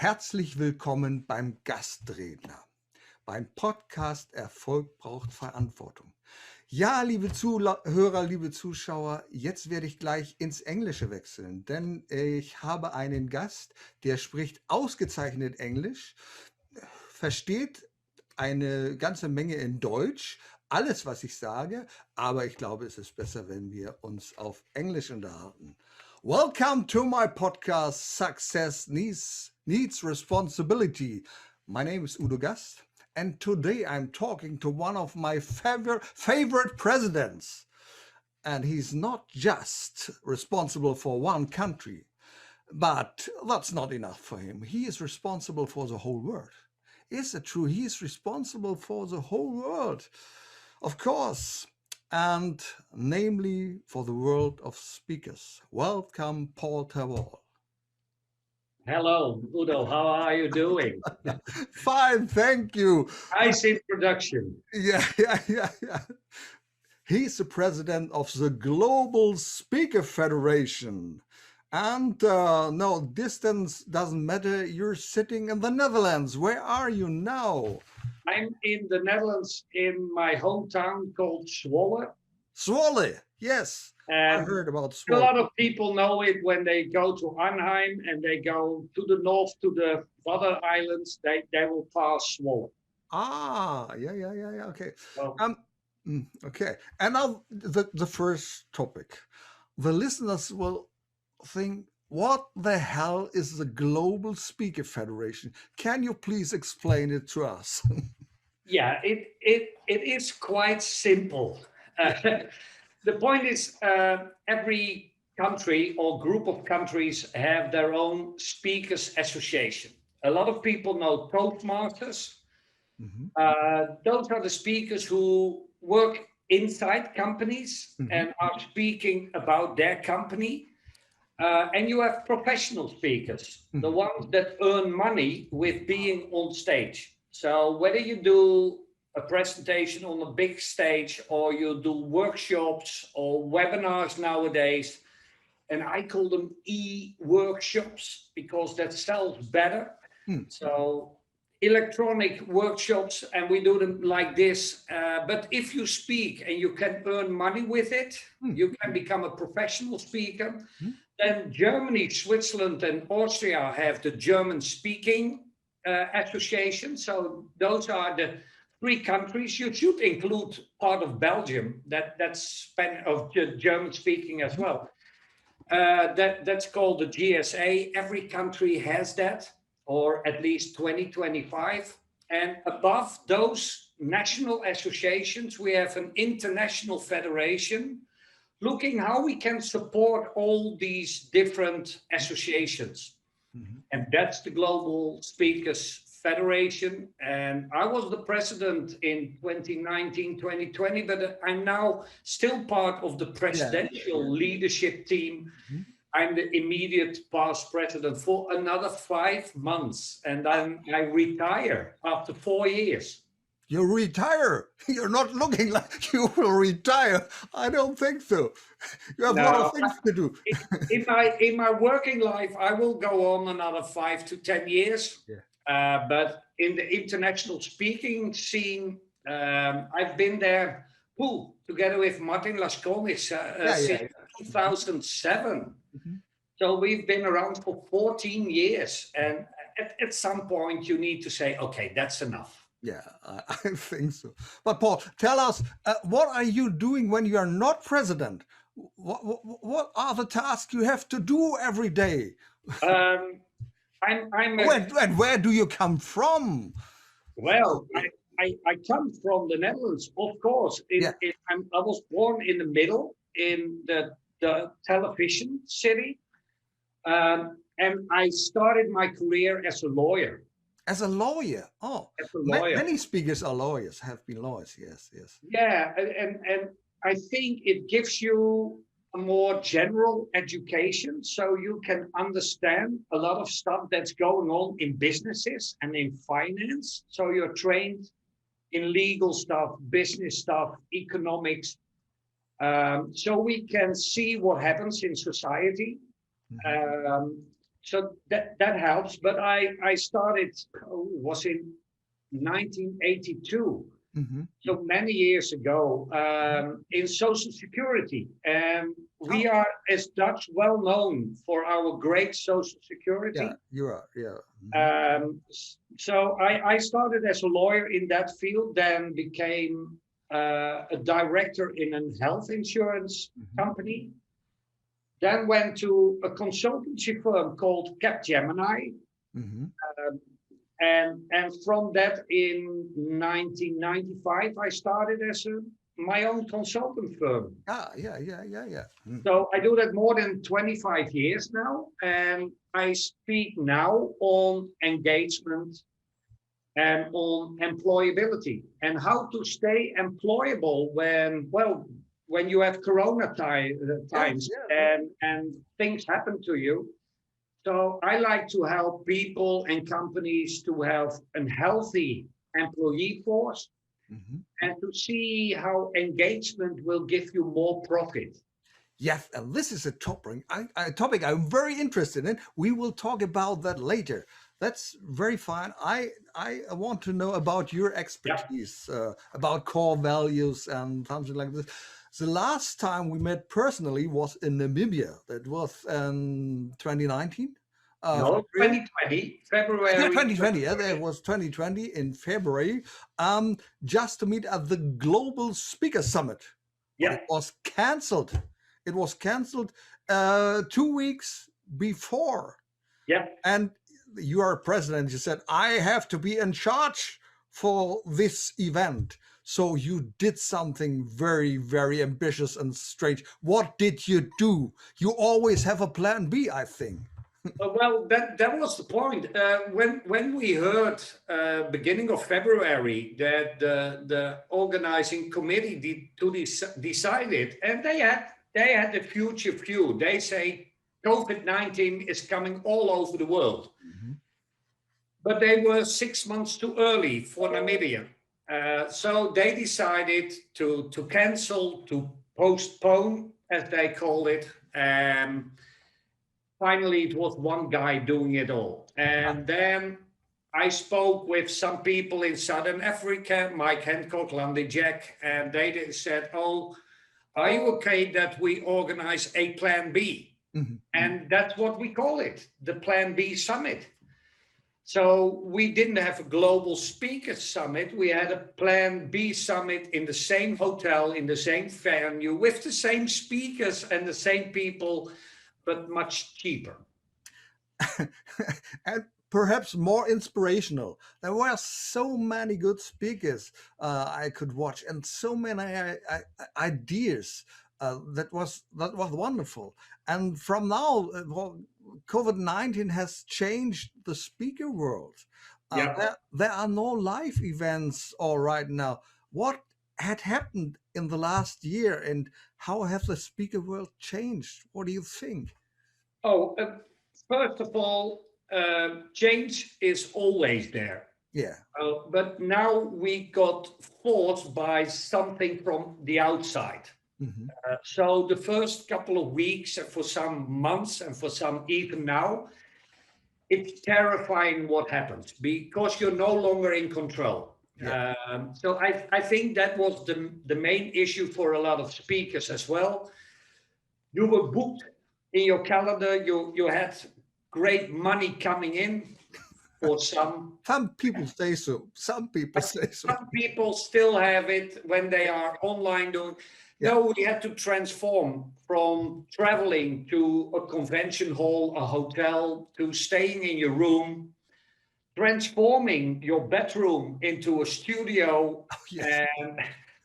Herzlich willkommen beim Gastredner. Beim Podcast Erfolg braucht Verantwortung. Ja, liebe Zuhörer, liebe Zuschauer, jetzt werde ich gleich ins Englische wechseln, denn ich habe einen Gast, der spricht ausgezeichnet Englisch, versteht eine ganze Menge in Deutsch, alles, was ich sage, aber ich glaube, es ist besser, wenn wir uns auf Englisch unterhalten. Welcome to my podcast, Success Needs Responsibility. My name is Udo Gast, and today I'm talking to one of my favorite presidents. And he's not just responsible for one country, but that's not enough for him. He is responsible for the whole world. Is it true? He is responsible for the whole world, of course, and namely for the world of speakers. Welcome, Paul Terwal. Hello, Udo. How are you doing? Fine, thank you. Nice introduction. Yeah. He's the president of the Global Speaker Federation. And no, distance doesn't matter. You're sitting in the Netherlands. Where are you now? I'm in the Netherlands in my hometown called Zwolle. Zwolle, yes. I And heard about a Zwolle. lot of people know it when they go to Arnhem and they go to the north to the Wadden Islands. They will pass Zwolle. Ah, yeah. Okay. So, Okay. And now the first topic. The listeners will think, what the hell is the Global Speaker Federation? Can you please explain it to us? yeah, it is quite simple. The point is every country or group of countries have their own speakers association. A lot of people know Toastmasters. Those are the speakers who work inside companies and are speaking about their company. And you have professional speakers, the ones that earn money with being on stage. So whether you do a presentation on a big stage or you do workshops or webinars nowadays, and I call them e-workshops because that sells better. So electronic workshops, and we do them like this. But if you speak and you can earn money with it, you can become a professional speaker. Then Germany, Switzerland, and Austria have the German speaking association. So those are the three countries. You should include part of Belgium, that's German speaking as well. That's called the GSA. Every country has that, or at least 2025. And above those national associations, we have an international federation looking how we can support all these different associations. And that's the Global Speakers Federation. And I was the president in 2019, 2020, but I'm now still part of the presidential leadership team. I'm the immediate past president for another 5 months, and then I retire after 4 years. You retire. You're not looking like you will retire. I don't think so. You have a lot of things to do. In my working life, I will go on another 5 to 10 years. But in the international speaking scene, I've been there together with Martin Laskonis since 2007. So we've been around for 14 years. And at some point, you need to say, okay, that's enough. Yeah, I think so. But Paul, tell us, what are you doing when you are not president? What are the tasks you have to do every day? And where do you come from? Well, I come from the Netherlands, of course. I was born in the middle, in the television city. And I started my career as a lawyer. As a lawyer? Oh, as a lawyer. Many speakers are lawyers, have been lawyers, yes. Yeah, and I think it gives you a more general education so you can understand a lot of stuff that's going on in businesses and in finance. So you're trained in legal stuff, business stuff, economics. So we can see what happens in society. so that helps. But I started, was in 1982. So many years ago, in Social Security. And we are, as Dutch, well known for our great Social Security. Yeah, you are. Yeah. So I started as a lawyer in that field, then became a director in a health insurance company. Then went to a consultancy firm called Capgemini. And from that, in 1995, I started as my own consultant firm. Yeah. So I do that more than 25 years now, and I speak now on engagement and on employability and how to stay employable when you have Corona times and things happen to you. So I like to help people and companies to have a healthy employee force and to see how engagement will give you more profit. Yes, and this is a topic I'm very interested in. We will talk about that later. That's very fine. I want to know about your expertise, about core values and something like this. The last time we met personally was in Namibia. That was 2019. No, 2020, February. 2020, yeah, that was 2020 in February, just to meet at the Global Speaker Summit. Yeah. It was cancelled. It was cancelled 2 weeks before. Yeah. And you are president. You said, I have to be in charge for this event. So you did something very, very ambitious and strange. What did you do? You always have a plan B, I think. Well, that was the point. When we heard beginning of February that the organizing committee decided, and they had a future view. They say COVID-19 is coming all over the world, but they were 6 months too early for Namibia. So they decided to cancel, to postpone, as they call it. Finally, it was one guy doing it all. And then I spoke with some people in Southern Africa, Mike Hancock, Landy Jack, and they said, oh, are you okay that we organize a Plan B? And that's what we call it, the Plan B Summit. So we didn't have a Global Speakers Summit. We had a Plan B Summit in the same hotel, in the same venue, with the same speakers and the same people, but much cheaper. And perhaps more inspirational. There were so many good speakers I could watch, and so many ideas. That was wonderful. And from now, COVID-19 has changed the speaker world. There are no live events all right now. What had happened in the last year, and how has the speaker world changed? What do you think? Oh, first of all, change is always there. Yeah. But now we got forced by something from the outside. So the first couple of weeks, and for some months, and for some even now, it's terrifying what happens because you're no longer in control. Yeah. So I think that was the main issue for a lot of speakers as well. You were booked in your calendar. You had great money coming in for some. Some people say so. Some people say so. Some people still have it when they are online doing. No, we had to transform from traveling to a convention hall, a hotel, to staying in your room, transforming your bedroom into a studio, and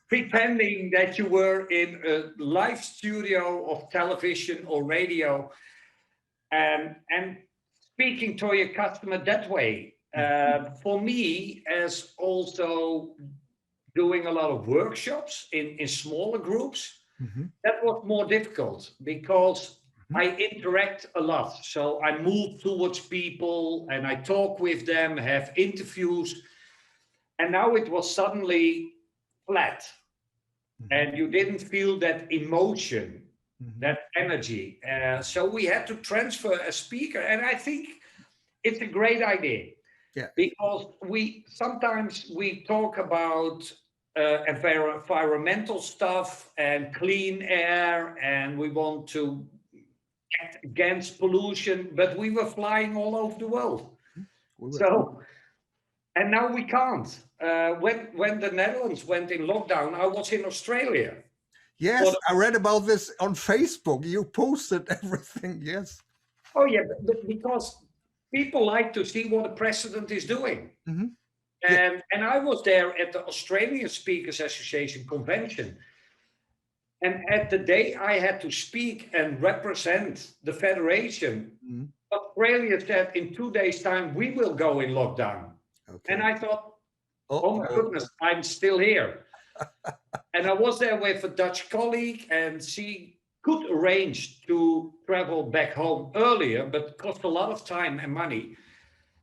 pretending that you were in a live studio of television or radio, and speaking to your customer that way. For me, as also doing a lot of workshops in smaller groups, that was more difficult because I interact a lot. So I move towards people and I talk with them, have interviews. And now it was suddenly flat. And you didn't feel that emotion that energy. So we had to transfer a speaker, and I think it's a great idea. Yeah. Because sometimes we talk about environmental stuff and clean air, and we want to act against pollution, but we were flying all over the world. So, and now we can't. When the Netherlands went in lockdown, I was in Australia. Yes, I read about this on Facebook. You posted everything. Yes. Oh yeah, but because people like to see what the president is doing. And I was there at the Australian Speakers Association convention. And at the day I had to speak and represent the federation, Australia said in 2 days' time, we will go in lockdown. Okay. And I thought, oh my goodness, I'm still here. And I was there with a Dutch colleague, and she could arrange to travel back home earlier, but it cost a lot of time and money.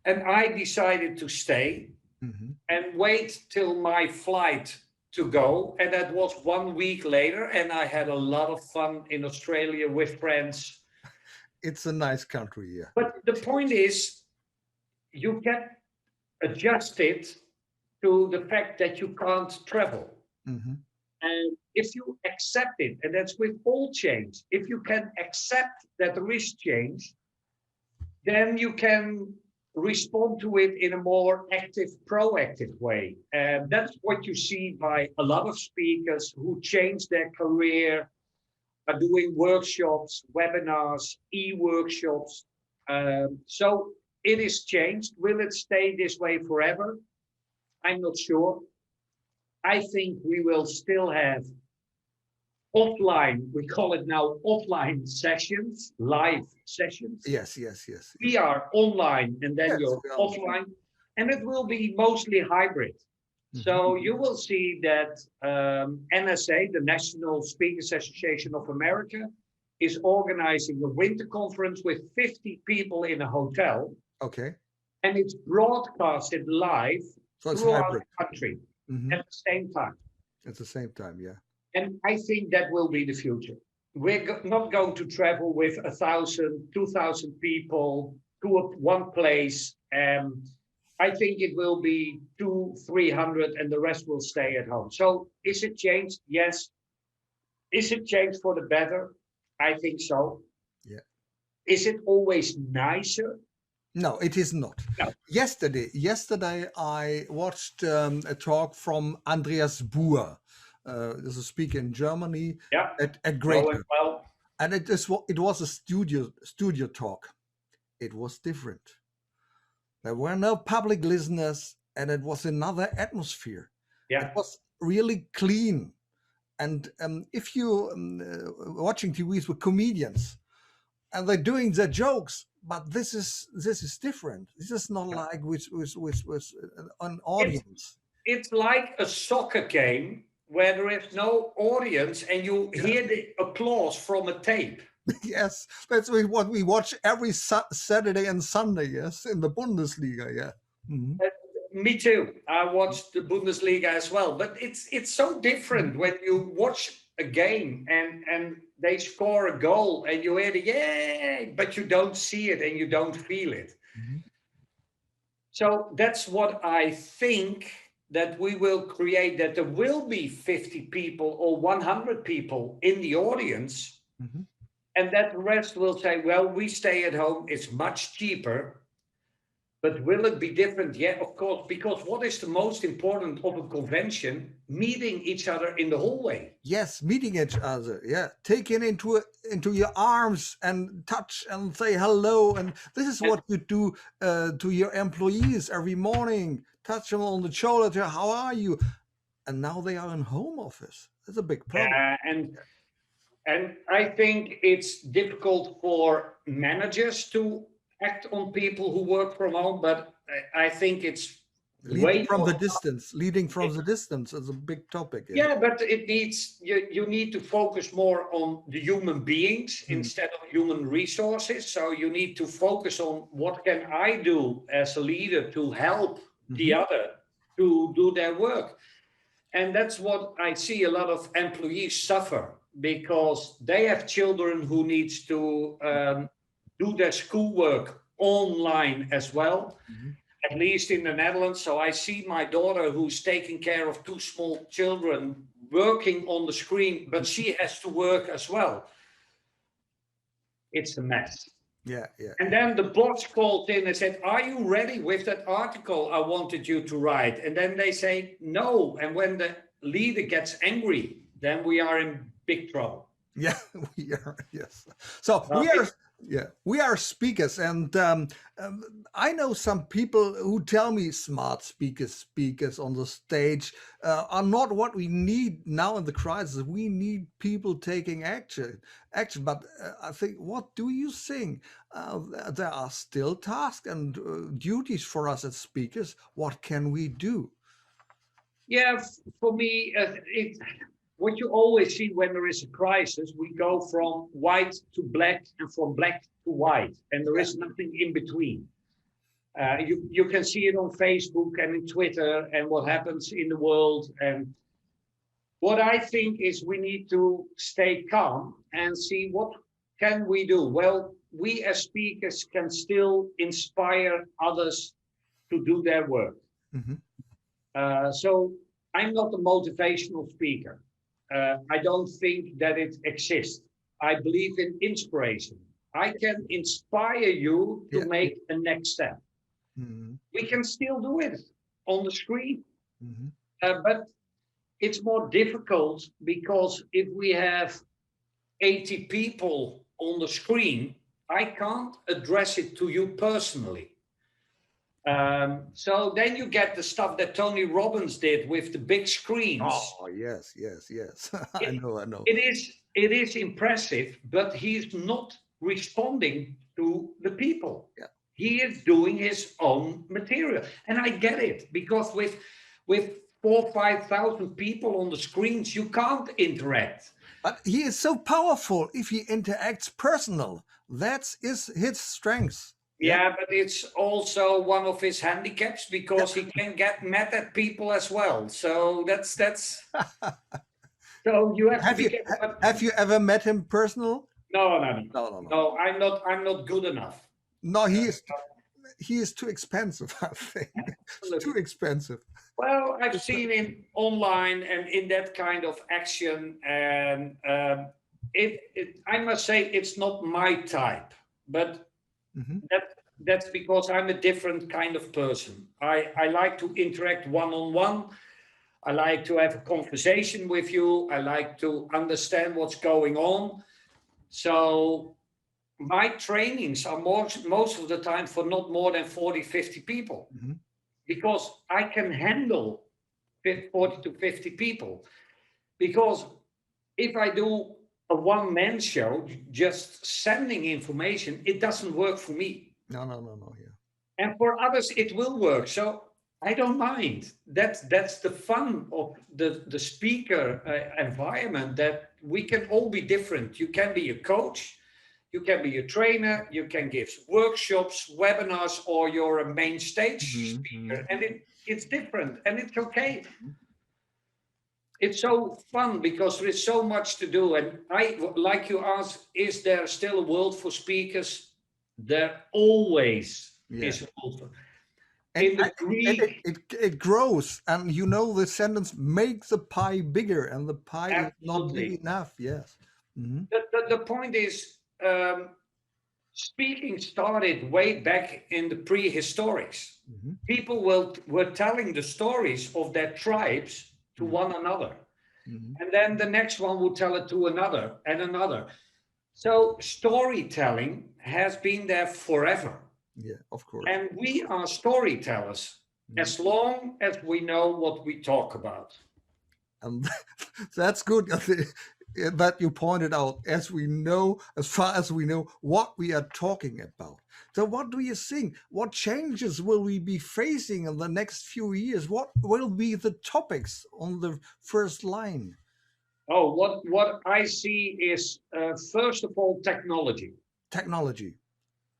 And I decided to stay and wait till my flight to go. And that was 1 week later. And I had a lot of fun in Australia with friends. It's a nice country, yeah. But the point is, you get adjusted to the fact that you can't travel. And if you accept it, and that's with all change, if you can accept that there is change, then you can respond to it in a more active, proactive way. And that's what you see by a lot of speakers who change their career, are doing workshops, webinars, e-workshops. So it is changed. Will it stay this way forever? I'm not sure. I think we will still have offline, we call it now offline sessions, live sessions. Yes. We are online and then you're offline, and it will be mostly hybrid. So you will see that NSA, the National Speakers Association of America, is organizing a winter conference with 50 people in a hotel. Okay. And it's broadcasted live throughout the country at the same time. At the same time, yeah. And I think that will be the future. We're not going to travel with 1,000, 2,000 people to one place. I think it will be 200-300 and the rest will stay at home. So is it changed? Yes. Is it changed for the better? I think so. Yeah. Is it always nicer? No, it is not. No. Yesterday I watched a talk from Andreas Buhr. There's a speaker in Germany at Great. Well. And it was a studio talk. It was different. There were no public listeners, and it was another atmosphere. Yeah. It was really clean. And if you watching TVs with comedians, and they're doing their jokes, but this is different. This is not like with an audience. It's like a soccer game where there is no audience and you hear the applause from a tape. Yes, that's what we watch every Saturday and Sunday, yes, in the Bundesliga, yeah. Me too. I watched the Bundesliga as well, but it's so different when you watch a game and they score a goal and you hear the yay, but you don't see it and you don't feel it. So that's what I think that we will create, that there will be 50 people or 100 people in the audience. And that the rest will say, well, we stay at home, it's much cheaper. But will it be different? Yeah, of course, because what is the most important of a convention? Meeting each other in the hallway. Yes, meeting each other, yeah. Taking into your arms and touch and say hello. And this is what you do to your employees every morning. Touch them on the shoulder, how are you? And now they are in home office. That's a big problem. And I think it's difficult for managers to act on people who work from home, but I think it's leading from the distance is a big topic. Yeah, but it needs you need to focus more on the human beings instead of human resources. So you need to focus on what can I do as a leader to help the other to do their work. And that's what I see a lot of employees suffer because they have children who needs to do their schoolwork online as well, at least in the Netherlands. So I see my daughter, who's taking care of 2 small children, working on the screen, but she has to work as well. It's a mess. Yeah, yeah. And then the boss called in and said, "Are you ready with that article I wanted you to write?" And then they say, "No." And when the leader gets angry, then we are in big trouble. Yeah, we are. Yes. So we are speakers, and I know some people who tell me smart speakers on the stage are not what we need now in the crisis. We need people taking action. But I think, what do you think? There are still tasks and duties for us as speakers. What can we do? Yeah, for me, what you always see when there is a crisis, we go from white to black and from black to white, and there is nothing in between. You can see it on Facebook and in Twitter and what happens in the world. And what I think is we need to stay calm and see what can we do. Well, we as speakers can still inspire others to do their work. So I'm not a motivational speaker. I don't think that it exists. I believe in inspiration. I can inspire you to make a next step. We can still do it on the screen. But it's more difficult because if we have 80 people on the screen, I can't address it to you personally. So then you get the stuff that Tony Robbins did with the big screens. Oh, yes. I know. It is impressive, but he's not responding to the people. Yeah. He is doing his own material. And I get it, because with 4,000 or 5,000 people on the screens, you can't interact. But he is so powerful if he interacts personal. That's his strength. Yeah, but it's also one of his handicaps, because he can get mad at people as well. So that's so you have to be careful. Have you ever met him personal? No. No, I'm not good enough. No, he is too expensive, I think. Too expensive. Well, I've seen him online and in that kind of action, and I must say it's not my type, but that's because I'm a different kind of person. I like to interact one-on-one. I like to have a conversation with you. I like to understand what's going on. So my trainings are most of the time for not more than 40, 50 people, because I can handle 40 to 50 people. Because if I do a one-man show, just sending information, it doesn't work for me. No, yeah. And for others, it will work. So I don't mind. That's the fun of the speaker environment, that we can all be different. You can be a coach, you can be a trainer, you can give workshops, webinars, or you're a main stage speaker. And it's different, and it's okay. It's so fun because there is so much to do. And like you asked, is there still a world for speakers? There always is a world for. In the Greek, it grows, and you know the sentence, make the pie bigger, and the pie is not big enough. Yes. The point is, speaking started way back in the prehistorics. People were telling the stories of their tribes to one another. And then the next one would tell it to another and another. So storytelling has been there forever. Yeah, of course. And we are storytellers as long as we know what we talk about. And that's good that you pointed out, as far as we know what we are talking about. So what do you think? What changes will we be facing in the next few years? What will be the topics on the first line? Oh, what I see is, first of all, technology. Technology.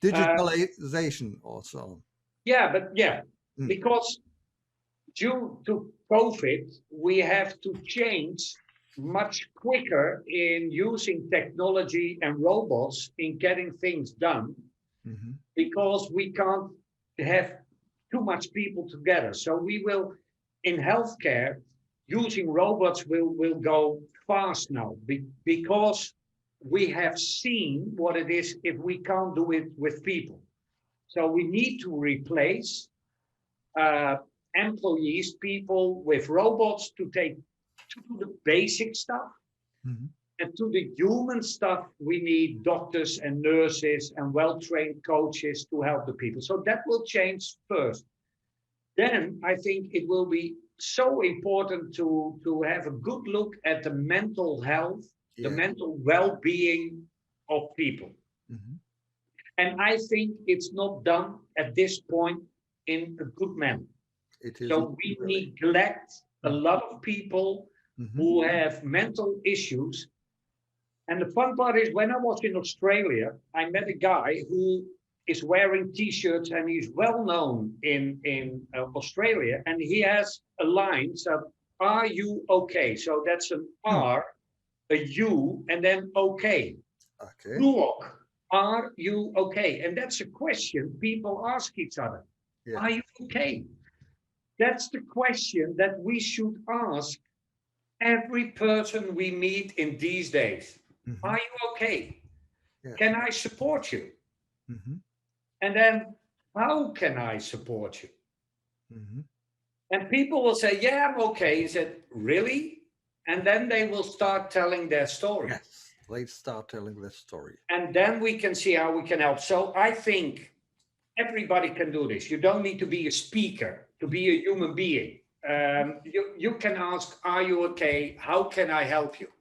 Digitalization also. Because due to COVID, we have to change much quicker in using technology and robots in getting things done Mhm. because we can't have too much people together. So we will, in healthcare, using robots will go fast now because we have seen what it is if we can't do it with people. So we need to replace uh, employees, people with robots to do the basic stuff. Mhm. And to the human stuff, we need doctors and nurses and well-trained coaches to help the people. So that will change first. Then I think it will be so important to have a good look at the mental health, the Yeah. mental well-being of people. Mhm. And I think it's not done at this point in a good manner. It isn't So we really. neglect a Mhm. lot of people Mhm. who have mental issues. And the fun part is when I was in Australia, I met a guy who is wearing t-shirts and he's well known in Australia. And he has a line, so are you okay? So that's an Hmm. R, a U, and then okay. Okay. Look, are you okay? And that's a question people ask each other. Yeah. Are you okay? That's the question that we should ask every person we meet in these days. Mhm. Are you okay? Yes. Can I support you? Mhm. And then, how can I support you? Mhm. And people will say, yeah, I'm okay. He said, really? And then they will start telling their story. Yes. Let's start telling the story. And then we can see how we can help. So I think everybody can do this. You don't need to be a speaker to be a human being. You can ask, are you okay? How can I help you?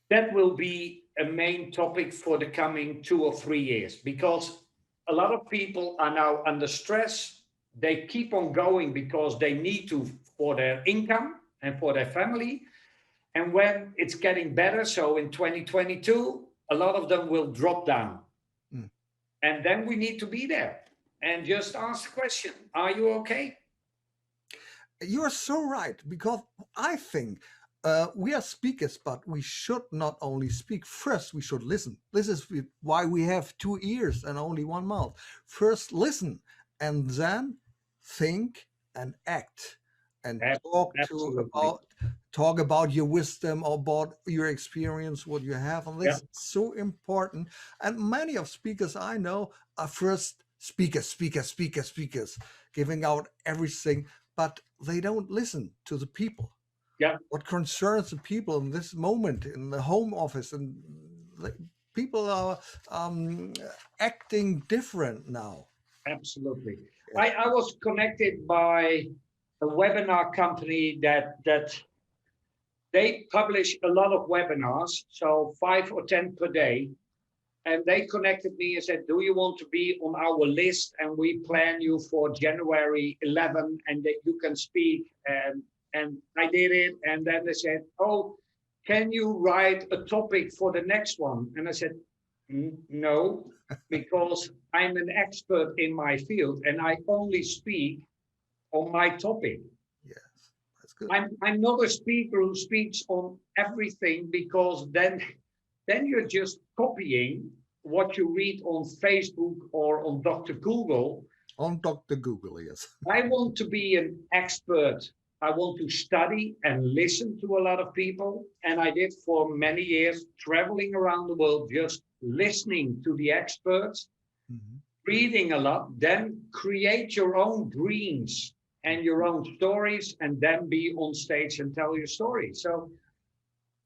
That will be a main topic for the coming 2 or 3 years because a lot of people are now under stress. They keep on going because they need to for their income and for their family. And when it's getting better, so in 2022, a lot of them will drop down. Mm. And then we need to be there and just ask the question, are you okay? You're so right, because I think we are speakers, but we should not only speak. First, we should listen. This is why we have 2 ears and only one mouth. First, listen, and then think and act, and Absolutely. talk about your wisdom, about your experience, what you have, and this Yeah. is so important. And many of speakers I know are first speakers, giving out everything, but they don't listen to the people. Yeah. What concerns the people in this moment in the home office, and the people are um, acting different now. Absolutely. Yeah. I was connected by a webinar company that they publish a lot of webinars, so 5 or 10 per day. And they connected me and said, do you want to be on our list? And we plan you for January 11 and that you can speak. And I did it. And then they said, oh, can you write a topic for the next one? And I said, no, because I'm an expert in my field and I only speak on my topic. Yes, that's good. I'm not a speaker who speaks on everything because then you're just copying what you read on Facebook or on Dr. Google. On Dr. Google, yes. I want to be an expert. I want to study and listen to a lot of people. And I did for many years, traveling around the world, just listening to the experts, Mhm. reading a lot, then create your own dreams and your own stories, and then be on stage and tell your story. So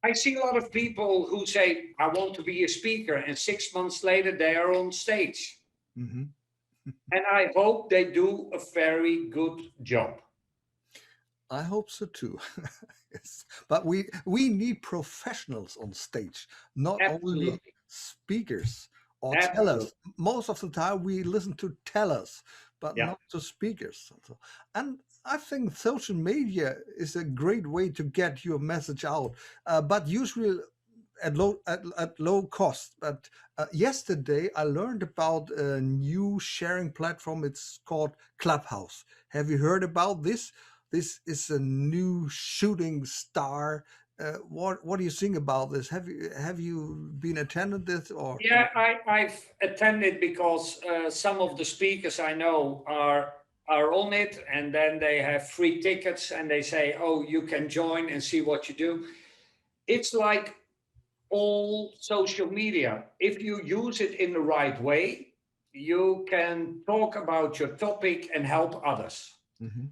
I see a lot of people who say, I want to be a speaker, and 6 months later, they are on stage. Mhm. And I hope they do a very good job. I hope so too. Yes. But we need professionals on stage, not only Absolutely. speakers or Absolutely. tellers. Most of the time we listen to tellers, but Yeah. not to speakers. And I think social media is a great way to get your message out, but usually at low cost. But yesterday I learned about a new sharing platform. It's called Clubhouse. Have you heard about this? This is a new shooting star What do you think about this? Have you been attended this or? Yeah, I've attended because some of the speakers I know are on it, and then they have free tickets, and they say, "Oh, you can join and see what you do." It's like all social media. If you use it in the right way, you can talk about your topic and help others. Mhm,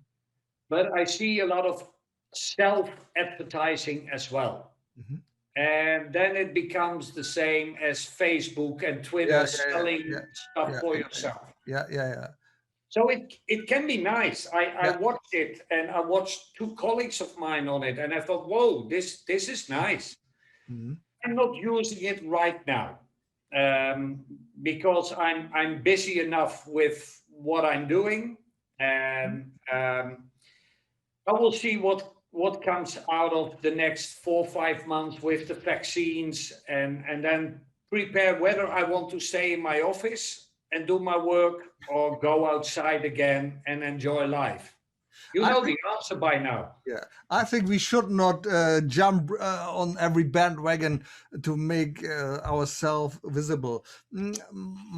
But I see a lot of self-advertising as well. mhm. And then it becomes the same as Facebook and Yeah, Twitter yeah, yeah, selling stuff yeah, for yeah, yourself. yeah, yeah, yeah. So it can be nice. I Yeah. watched it, and I watched two colleagues of mine on it, and I thought, whoa, this is nice. Mhm, I'm not using it right now because I'm busy enough with what I'm doing, and I will see what comes out of the next 4 or 5 months with the vaccines, and then prepare whether I want to stay in my office and do my work or go outside again and enjoy life. You I know think, the answer by now. yeah, I think we should not jump on every bandwagon to make ourselves visible.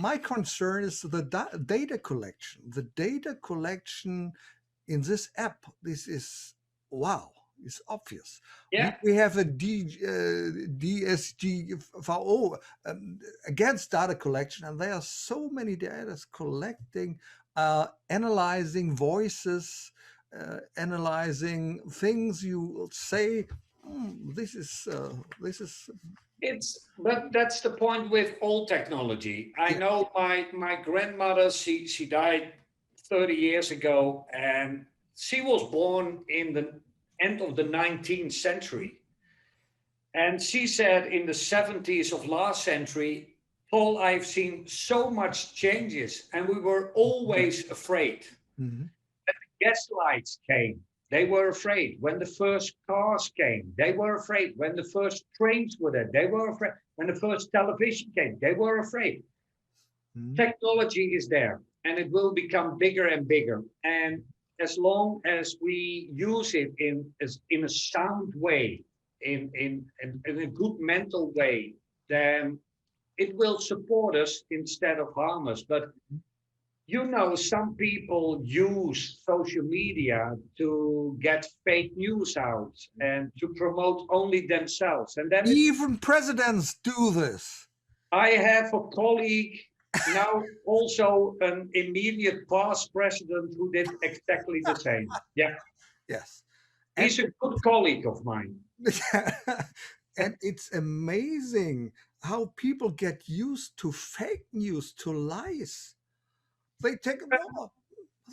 My concern is the data collection. The data collection in this app, this is wow. It's obvious. Yeah, We have a DSGVO against data collection, and there are so many data collecting, analyzing voices, analyzing things you say. This is but that's the point with all technology. I yeah. know my grandmother, she died 30 years ago, and she was born in the end of the 19th century. And she said in the 70s of last century, Paul, I've seen so much changes, and we were always afraid. Mhm. Gas lights came, they were afraid. When the first cars came, they were afraid. When the first trains were there, they were afraid. When the first television came, they were afraid. Mhm. Technology is there, and it will become bigger and bigger. And as long as we use it in a sound way, in a good mental way, then it will support us instead of harm us. But you know, some people use social media to get fake news out and to promote only themselves. And then Even presidents do this. I have a colleague, now also an immediate past president, who did exactly the same. Yeah, Yes. And he's a good colleague of mine. and it's amazing how people get used to fake news, to lies. They take it well,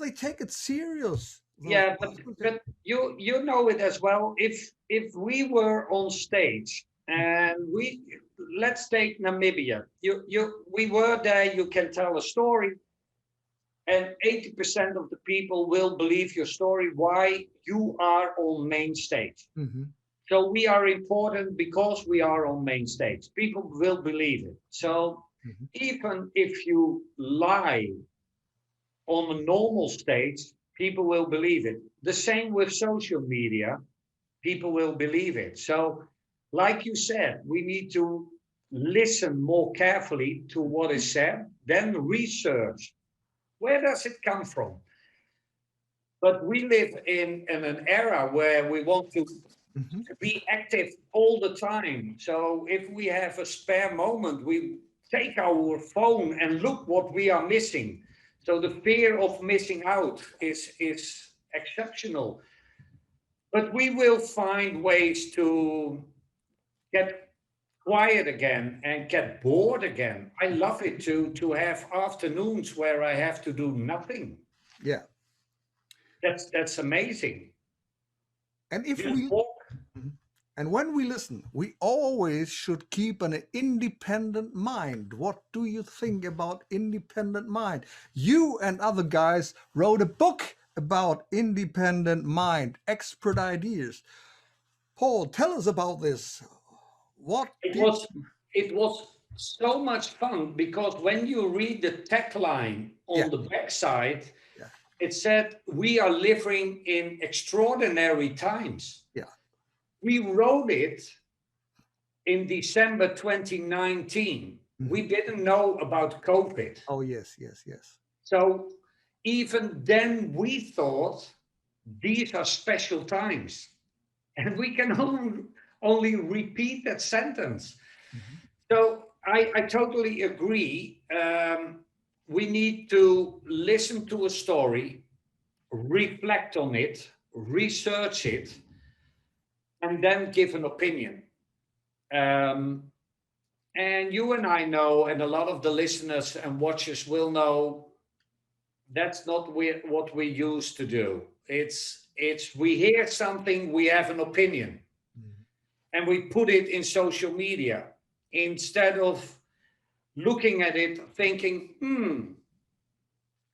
they take it serious. Those Yeah, but you know it as well. If we were on stage and we, let's take Namibia. We were there. You can tell a story, and 80% of the people will believe your story. Why? You are on main stage. Mhm. So we are important because we are on main stage. People will believe it. So Mhm. even if you lie on a normal stage, people will believe it. The same with social media, people will believe it. So, like you said, we need to listen more carefully to what is said, then research where does it come from. But we live in an era where we want to Mhm. be active all the time. So if we have a spare moment, we take our phone and look what we are missing. So the fear of missing out is exceptional. But we will find ways to get quiet again and get bored again. I love it to have afternoons where I have to do nothing. Yeah. That's amazing. And if Just we walk. Mhm. And when we listen, we always should keep an independent mind. What do you think about independent mind? You and other guys wrote a book about independent mind, expert ideas. Paul, tell us about this. What It did was it was so much fun because when you read the tagline yeah, on the backside, yeah, it said, "We are living in extraordinary times." yeah. We wrote it in December 2019. We didn't know about COVID. Oh, yes, yes, yes. So even then we thought these are special times. And we can only repeat that sentence. So I totally agree. We need to listen to a story, reflect on it, research it, and then give an opinion. And you and I know, and a lot of the listeners and watchers will know, that's not what we used to do. It's we hear something, we have an opinion, and we put it in social media instead of looking at it, thinking,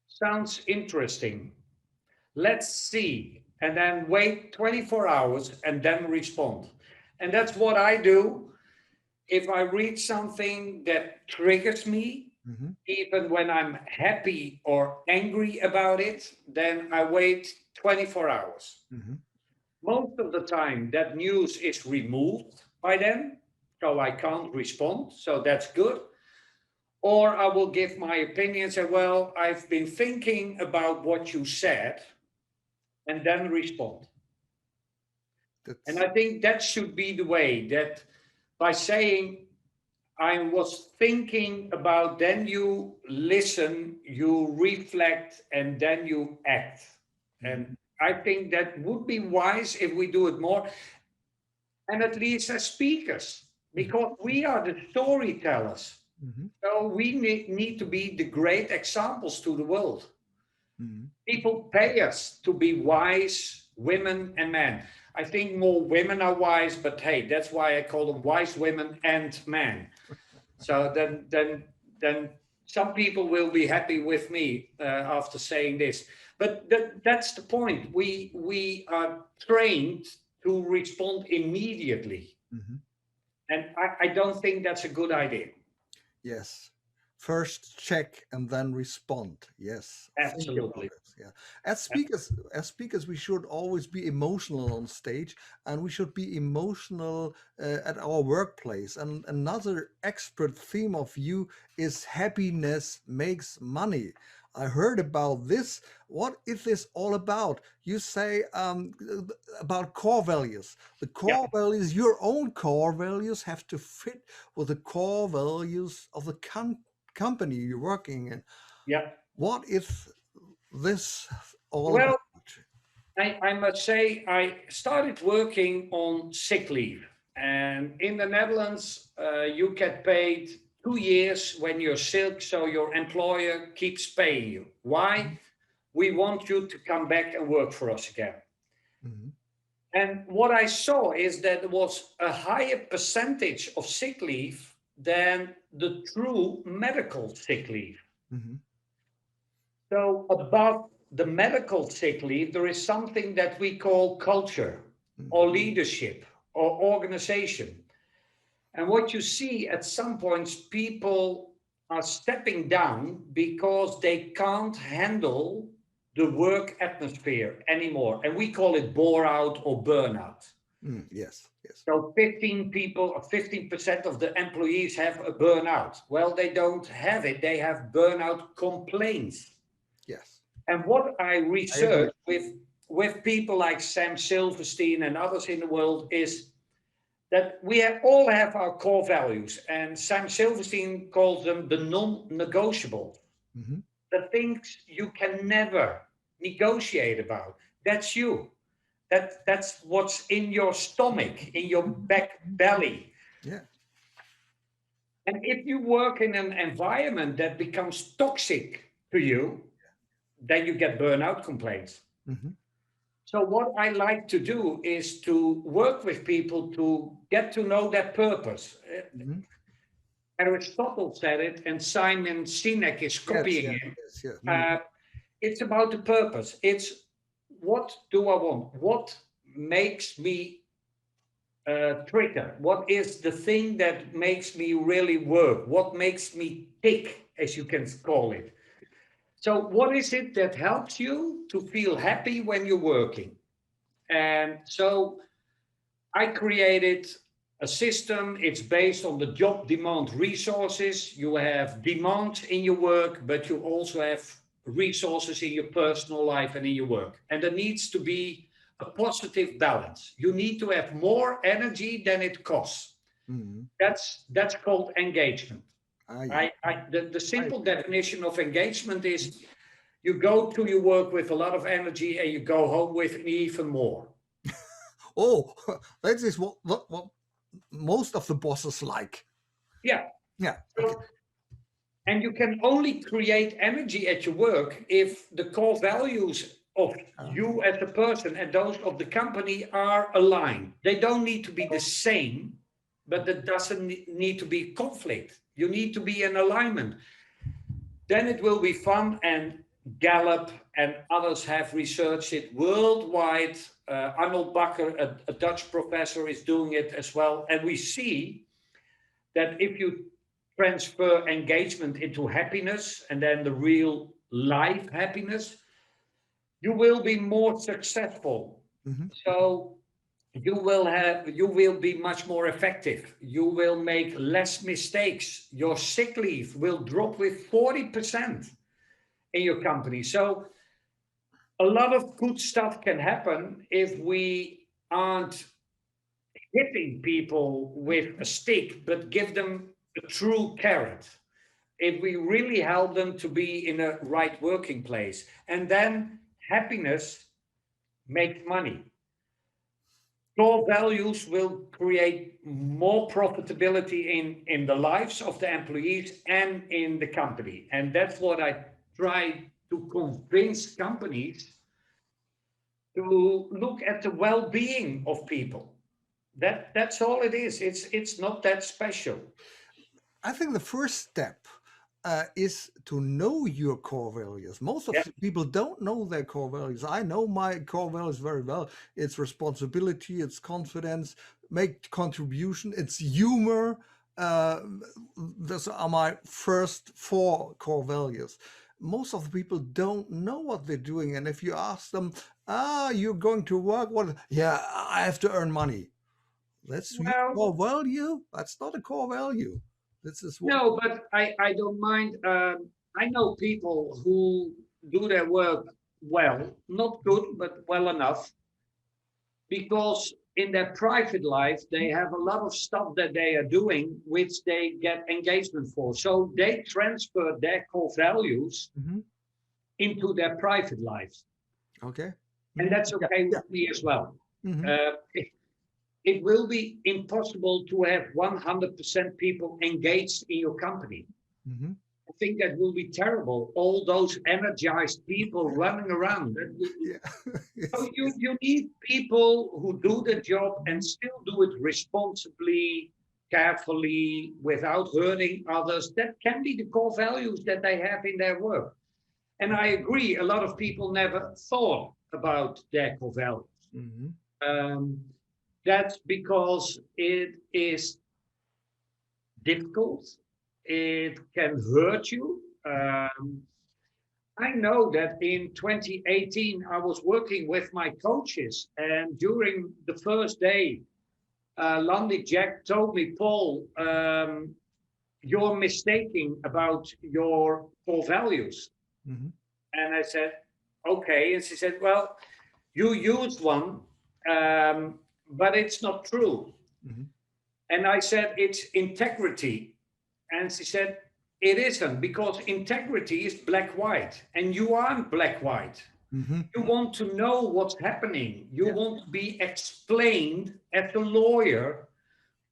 sounds interesting. Let's see, and then wait 24 hours and then respond. And that's what I do. If I read something that triggers me, even when I'm happy or angry about it, then I wait 24 hours. Most of the time, that news is removed by then, so I can't respond. So that's good. Or I will give my opinion, say, well, I've been thinking about what you said, and then respond. And I think that should be the way, that by saying, I was thinking about, then you listen, you reflect, and then you act. And I think that would be wise if we do it more, and at least as speakers, because we are the storytellers. So we need to be the great examples to the world. People pay us to be wise women and men. I think more women are wise, but hey, that's why I call them wise women and men. So then some people will be happy with me after saying this. But that's the point. We are trained to respond immediately. And I don't think that's a good idea. Yes. First check and then respond. Yes. Think about Absolutely. it. Yeah. As speakers, we should always be emotional on stage, and we should be emotional at our workplace. And another expert theme of you is happiness makes money. I heard about this. What is this all about? You say about core values. The Yeah. core values, your own core values, have to fit with the core values of the company you're working in. Yeah. What is this all Well, about? I must say, I started working on sick leave. And in the Netherlands, you get paid 2 years when you're sick, so your employer keeps paying you. Why? We want you to come back and work for us again. And what I saw is that there was a higher percentage of sick leave than the true medical sick leave. So above the medical sick leave, there is something that we call culture or leadership or organization. And what you see at some points, people are stepping down because they can't handle the work atmosphere anymore. And we call it bore out or burnout. Yes, yes. So 15 people or 15% of the employees have a burnout. Well, they don't have it. They have burnout complaints. Yes. And what I I agree. researched with people like Sam Silverstein and others in the world is that we all have our core values. And Sam Silverstein calls them the non-negotiables. The things you can never negotiate about. That's you. That's what's in your stomach, in your back belly. Yeah. And if you work in an environment that becomes toxic to you, then you get burnout complaints. So what I like to do is to work with people to get to know their purpose. Aristotle said it, and Simon Sinek is copying him. Yes. It's about the purpose. It's what do I want? What makes me trigger? What is the thing that makes me really work? What makes me tick, as you can call it? So what is it that helps you to feel happy when you're working? And so I created a system. It's based on the job demand resources. You have demand in your work, but you also have resources in your personal life and in your work. And there needs to be a positive balance. You need to have more energy than it costs. Mhm. That's called engagement. Yeah. The simple definition of engagement is you go to your work with a lot of energy and you go home with even more. Oh, that is what most of the bosses like. Yeah. Yeah. So, Okay. and you can only create energy at your work if the core values of you as a person and those of the company are aligned. They don't need to be the same, but there doesn't need to be conflict. You need to be in alignment. Then it will be fun. And Gallup and others have researched it worldwide. Arnold Bakker, a Dutch professor, is doing it as well. And we see that if you transfer engagement into happiness and then the real life happiness, you will be more successful. Mhm. So you will be much more effective. You will make less mistakes. Your sick leave will drop with 40% in your company. So a lot of good stuff can happen if we aren't hitting people with a stick, but give them a true carrot. If we really help them to be in a right working place, and then happiness makes money. Core values will create more profitability in the lives of the employees and in the company. And that's what I try to convince companies to look at the well-being of people. That's all it is. It's not that special. I think the first step is to know your core values. Most of Yeah. the people don't know their core values. I know my core values very well. It's responsibility, it's confidence, make contribution, it's humor. Uh, those are my first four core values. Most of the people don't know what they're doing. And if you ask them, you're going to work, what? Yeah, I have to earn money. That's your Well, core value? That's not a core value. This is what. no, but I don't mind. I know people who do their work well, not good, but well enough, because in their private life, they have a lot of stuff that they are doing, which they get engagement for. So they transfer their core values Mhm. into their private lives. Okay. And Mhm. that's Yeah. okay Yeah. with me as well. Mhm. It will be impossible to have 100% people engaged in your company. Mhm. I think that will be terrible. All those energized people running around. Yeah. So Yes. you need people who do the job and still do it responsibly, carefully, without hurting others. That can be the core values that they have in their work. And I agree, a lot of people never thought about their core values. Mhm. Um, that's because it is difficult. It can hurt you. I know that in 2018, I was working with my coaches, and during the first day, Landy Jack told me, Paul, you're mistaking about your core values. Mhm. And I said, okay. And she said, well, you used one, but it's not true. Mhm. And I said, it's integrity. And she said, it isn't, because integrity is black white, and you aren't black white. Mhm. You want to know what's happening. You Yeah. want to be explained as a lawyer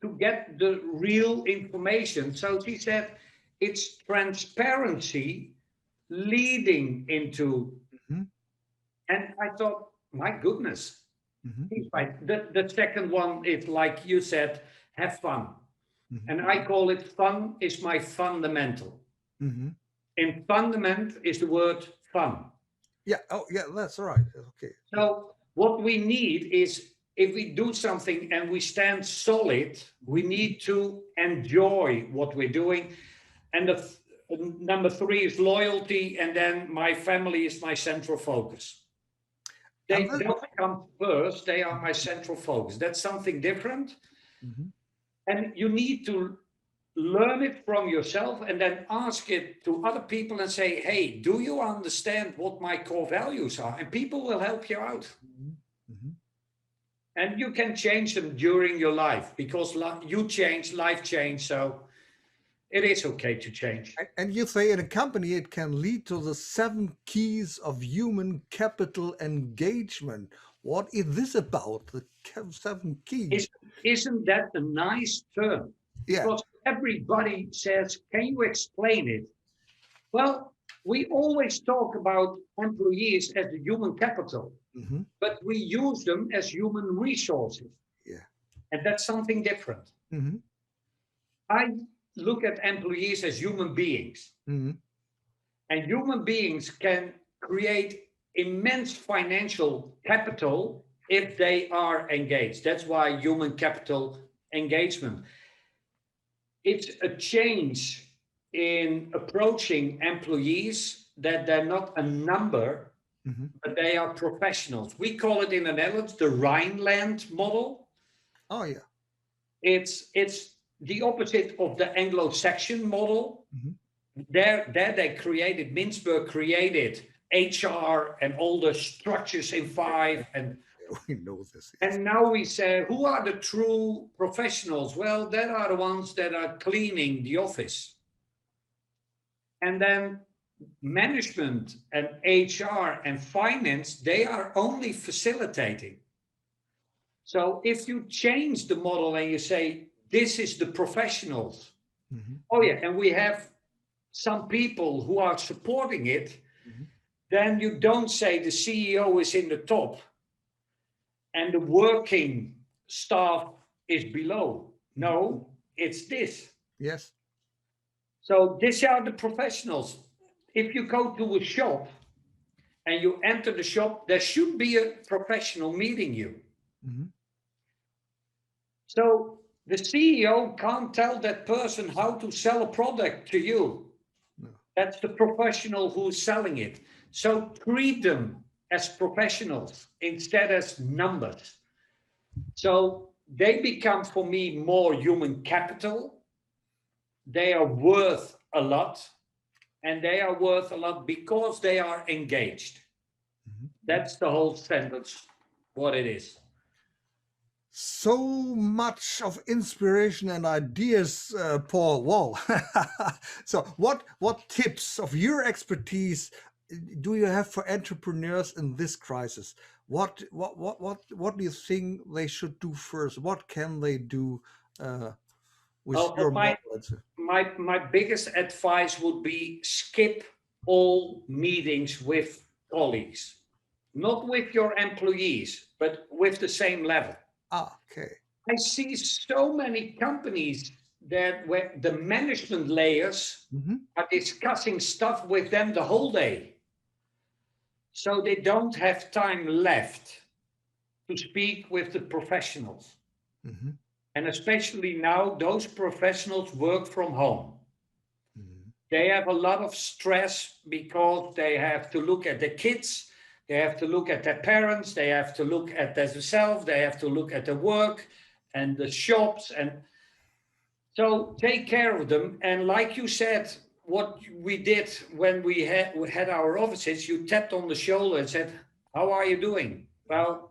to get the real information. So she said, it's transparency leading into, Mhm. and I thought, my goodness, Mhm. he's right. The second one is like you said, have fun. Mhm. And I call it fun is my fundamental. Mhm. And fundament is the word fun. Yeah. Oh, yeah. That's right. Okay. Yeah. So what we need is, if we do something and we stand solid, we need to enjoy what we're doing. And number three is loyalty. And then my family is my central focus. They don't come first. They are my central focus. That's something different. Mhm. And you need to learn it from yourself and then ask it to other people and say, hey, do you understand what my core values are? And people will help you out. Mhm. Mhm. And you can change them during your life because you change, life change. So it is okay to change. And you say in a company it can lead to the 7 keys of human capital engagement. What is this about? The 7 keys? Isn't that a nice term? Yeah. Because everybody says, can you explain it? Well, we always talk about employees as the human capital, Hmm. but we use them as human resources. Yeah. And that's something different. Hmm. I look at employees as human beings, Hmm. and human beings can create immense financial capital if they are engaged. That's why human capital engagement. It's a change in approaching employees that they're not a number, Hmm. but they are professionals. We call it in the Netherlands the Rhineland model. Oh, yeah. It's the opposite of the Anglo-Saxon model. Hmm. There they created, Mintzberg created HR and all the structures in 5 and We know this. Yes. and now we say, who are the true professionals? Well, that are the ones that are cleaning the office. And then management and HR and finance, they are only facilitating. So if you change the model and you say, this is the professionals. Hmm. Oh yeah, and we have some people who are supporting it. Hmm. Then you don't say the CEO is in the top and the working staff is below. No, it's this. Yes. So these are the professionals. If you go to a shop and you enter the shop, there should be a professional meeting you. Hmm. So the CEO can't tell that person how to sell a product to you. No. That's the professional who's selling it. So treat them as professionals instead as numbers. So they become for me more human capital. They are worth a lot, and they are worth a lot because they are engaged. Mhm. That's the whole sentence, what it is. So much of inspiration and ideas, Paul. Wow. So what tips of your expertise do you have for entrepreneurs in this crisis? What do you think they should do first? What can they do with your My, model? my biggest advice would be skip all meetings with colleagues, not with your employees, but with the same level. Ah, okay. I see so many companies that where the management layers Hmm. are discussing stuff with them the whole day. So they don't have time left to speak with the professionals. Hmm. And especially now, those professionals work from home. Hmm. They have a lot of stress because they have to look at the kids, they have to look at their parents, they have to look at themselves, they have to look at the work and the shops. And so take care of them. And like you said, what we did when we had our offices, you tapped on the shoulder and said, how are you doing? Well,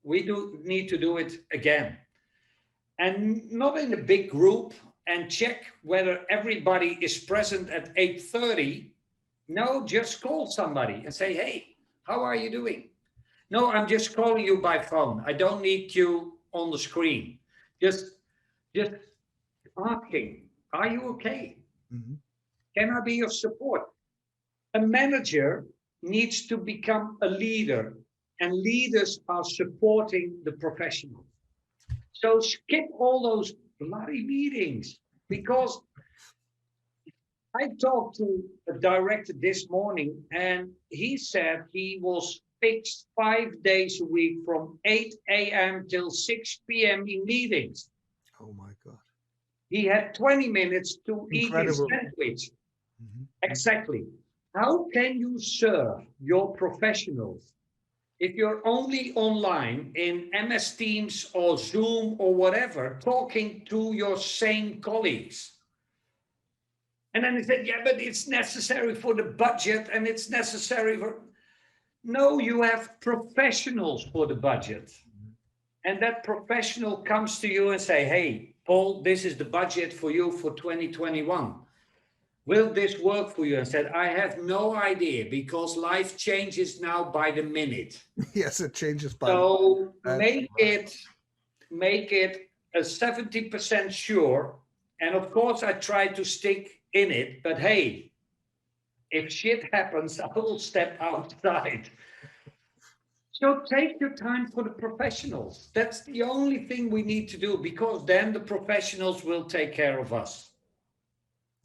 we do need to do it again. And not in a big group, and check whether everybody is present at 8:30. No, just call somebody and say, hey, how are you doing? No, I'm just calling you by phone. I don't need you on the screen. Just asking, are you okay? Hmm. Can I be of support? A manager needs to become a leader, and leaders are supporting the professionals. So skip all those bloody meetings because I talked to a director this morning and he said he was fixed 5 days a week from 8 a.m. till 6 p.m. in meetings. Oh my God. He had 20 minutes to eat his Incredible. sandwich. Hmm. Exactly. How can you serve your professionals if you're only online in MS Teams or Zoom or whatever, talking to your same colleagues. And then they said, yeah, but it's necessary for the budget and it's necessary for. No, you have professionals for the budget. And that professional comes to you and say, hey, Paul, this is the budget for you for 2021. Will this work for you? I said, I have no idea because life changes now by the minute. Yes, it changes by So That's make right. it a 70% sure. And of course, I try to stick in it. But hey, if shit happens, I will step outside. So take your time for the professionals. That's the only thing we need to do because then the professionals will take care of us.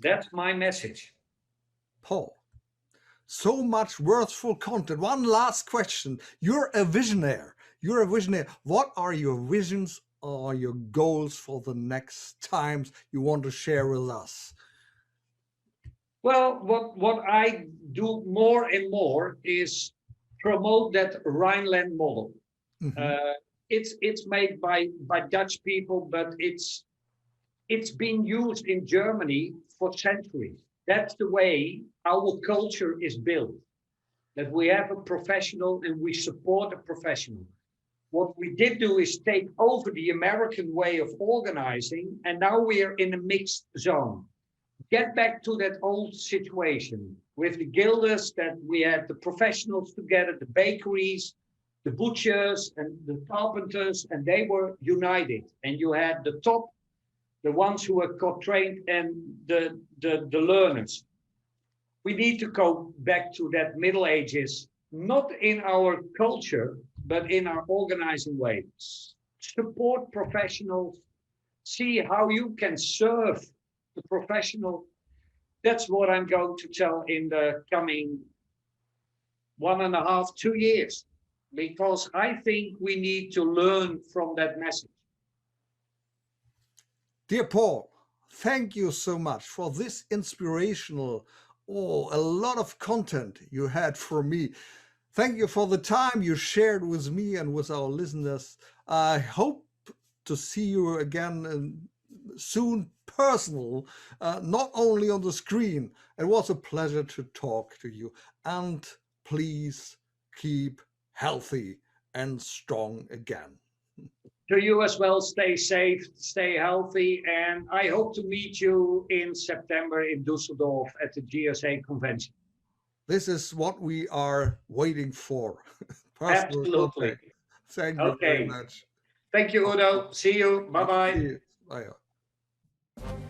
That's my message. Paul, so much worthful content. One last question. You're a visionary. You're a visionary. What are your visions or your goals for the next times you want to share with us? Well, what I do more and more is promote that Rhineland model. Mhm. It's made by Dutch people, but it's been used in Germany for centuries. That's the way our culture is built. That we have a professional and we support a professional. What we did do is take over the American way of organizing, and now we are in a mixed zone. Get back to that old situation with the guilders that we had the professionals together, the bakeries, the butchers and the carpenters, and they were united. And you had the top, the ones who were co-trained, and the learners. We need to go back to that Middle Ages, not in our culture, but in our organizing ways. Support professionals, see how you can serve the professional. That's what I'm going to tell in the coming 1.5, 2 years, because I think we need to learn from that message. Dear Paul, thank you so much for this inspirational, a lot of content you had for me. Thank you for the time you shared with me and with our listeners. I hope to see you again soon personal, not only on the screen. It was a pleasure to talk to you. And please keep healthy and strong again. To you as well, stay safe, stay healthy, and I hope to meet you in September in Düsseldorf at the GSA convention. This is what we are waiting for. Personal Absolutely. contact. Thank you very Okay. much. Thank you, Udo. See you. Bye-bye. See you. Bye.